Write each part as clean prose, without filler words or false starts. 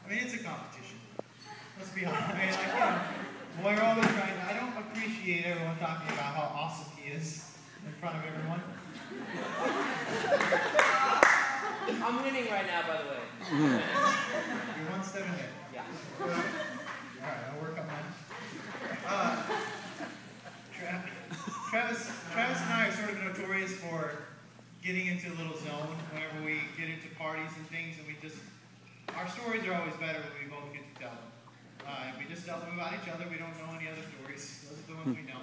I mean, it's a competition. Let's be honest. I mean, like, we're always trying. I don't appreciate everyone talking about how awesome he is in front of everyone. I'm winning right now, by the way. You're one step ahead. Yeah. All right, I'll work on mine. Travis and I are sort of notorious for getting into a little zone whenever we get into parties and things, and our stories are always better when we both get to tell them. If we just tell them about each other, we don't know any other stories. Those are the ones we know.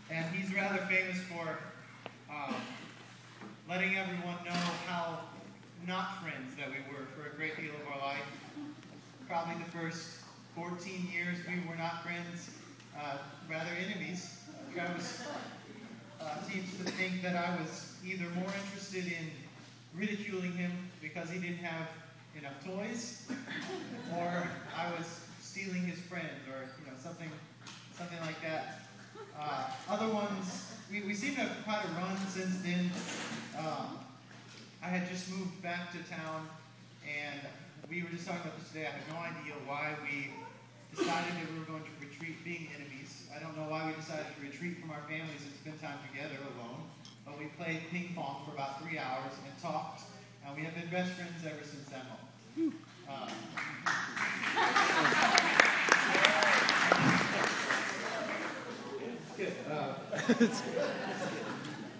And he's rather famous for letting everyone know how not friends that we were for a great deal of our life. Probably the first 14 years we were not friends, rather enemies. Travis seems to think that I was either more interested in ridiculing him because he didn't have enough toys, or I was stealing his friends, or something like that. Other ones, we seem to have quite a run since then. I had just moved back to town, and we were just talking about this today. I have no idea why we decided that we were going to retreat, being enemies. I don't know why we decided to retreat from our families and spend time together alone. But we played ping pong for about 3 hours and talked, and we have been best friends ever since that moment. Good.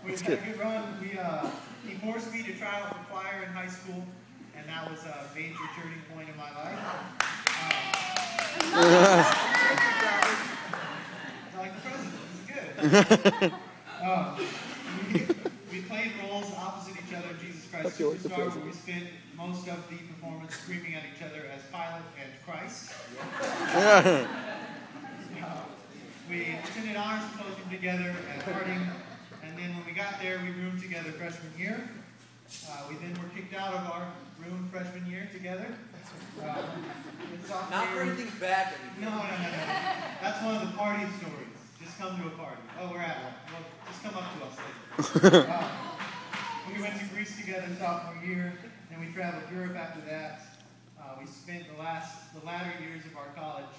We had a good run. He forced me to try out for choir in high school, and that was a major turning point in my life. Like the president, this is good. We played roles opposite each other. Jesus Christ Superstar, where we spent most of the performance screaming at each other as Pilate and Christ. We attended honor symposium together at Harding, and then when we got there, we roomed together freshman year. We then were kicked out of our room freshman year together. Not for anything bad. No. That's one of the party stories. Just come to a party. Oh, we're at one. Well, just come up to us later. We went to Greece together sophomore year, and we traveled Europe after that. We spent the latter years of our college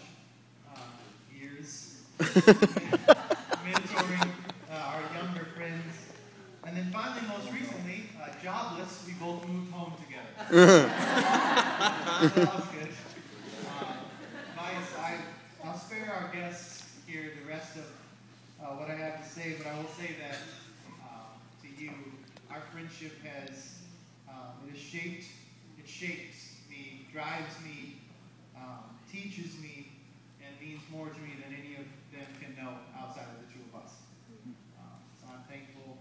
years mentoring our younger friends. And then finally, most recently, jobless, we both moved home together. So that was good. I'll spare our guests here the rest of what I have to say, but I will say that to you, our friendship it shapes me, drives me, teaches me, and means more to me than any of them can know outside of the two of us. So I'm thankful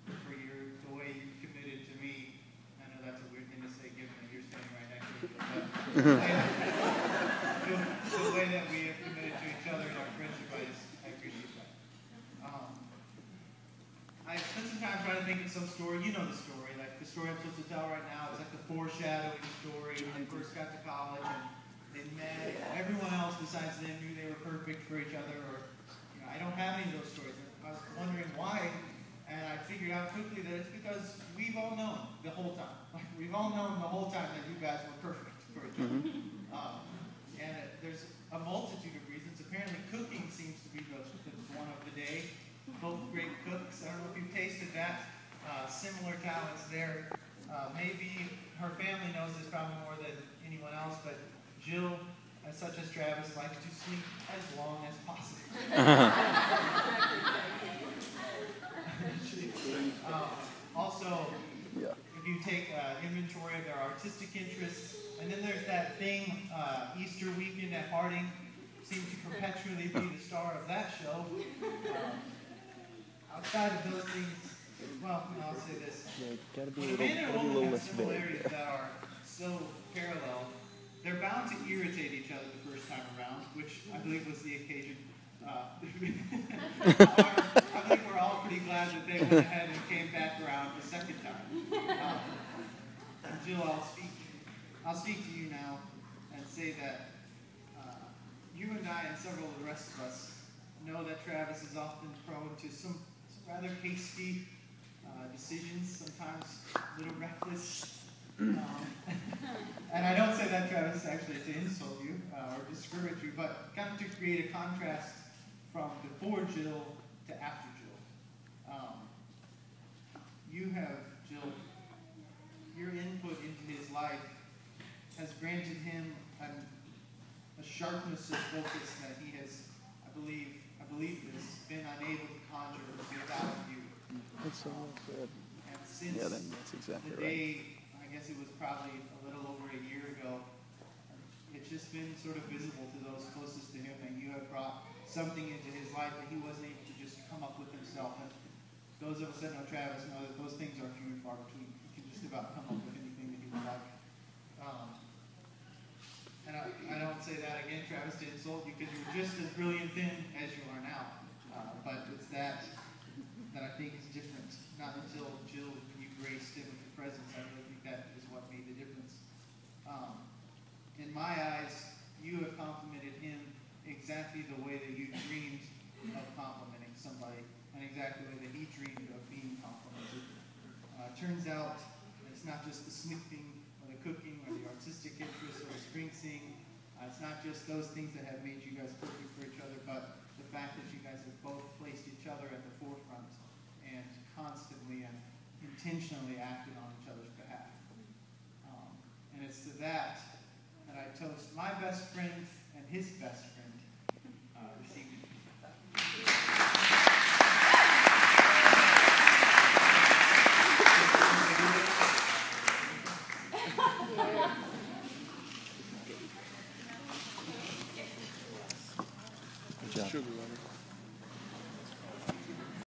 for the way you committed to me. I know that's a weird thing to say given that you're standing right next to me, but the way that we have committed to each other in our friendship, I appreciate that. I spent some time trying to think of some story. You know the story. Like the story I'm supposed to tell right now is like the foreshadowing story when they first got to college and they met. Everyone else besides them knew they were perfect for each other. Or I don't have any of those stories. I was wondering why, and I figured out quickly that it's because we've all known the whole time. Like we've all known the whole time that you guys were perfect for each other. And there's a multitude of reasons. Apparently, cooking seems to be the one of the day. Both great cooks. I don't know if you've tasted that. Similar talents there. Maybe her family knows this probably more than anyone else, but Jill, such as Travis, likes to sleep as long as possible. Also, if you take inventory of their artistic interests, and then there's that thing, Easter weekend at Harding, seems to perpetually be the star of that show. Outside of those things, well, I'll say this. When a man and a woman have similarities that are so parallel, they're bound to irritate each other the first time around, which I believe was the occasion. I think we're all pretty glad that they went ahead and came back around the second time. Jill, I'll speak to you now and say that you and I and several of the rest of us know that Travis is often prone to some rather hasty decisions, sometimes a little reckless. And I don't say that that, Travis, actually to insult you or discourage you, but kind of to create a contrast from before Jill to after Jill. You have, Jill, your input into his life has granted him a sharpness of focus that he has, I believe this, been unable to conjure without you. That's so good. And since That's exactly the day, I guess it was probably a little over a year ago, it's just been sort of visible to those closest to him, and you have brought something into his life that he wasn't able to just come up with himself. And those of us that know Travis know that those things are few and far between. He can just about come up with anything that he would like. And I don't say that again, Travis, to insult you, because you were just as brilliant then as you are now. But it's that I think is different. Not until Jill, you graced him with your presence. I really think that is what made the difference. In my eyes, you have complimented him exactly the way that you dreamed of complimenting somebody, and exactly the way that he dreamed of being complimented. Turns out it's not just the smithing or the cooking or the artistic interest or the string singing. It's not just those things that have made you guys perfect for each other, but the fact that you guys have both placed each other at the forefront and constantly and intentionally acted on each other's behalf. And it's to that I toast my best friend and his best friend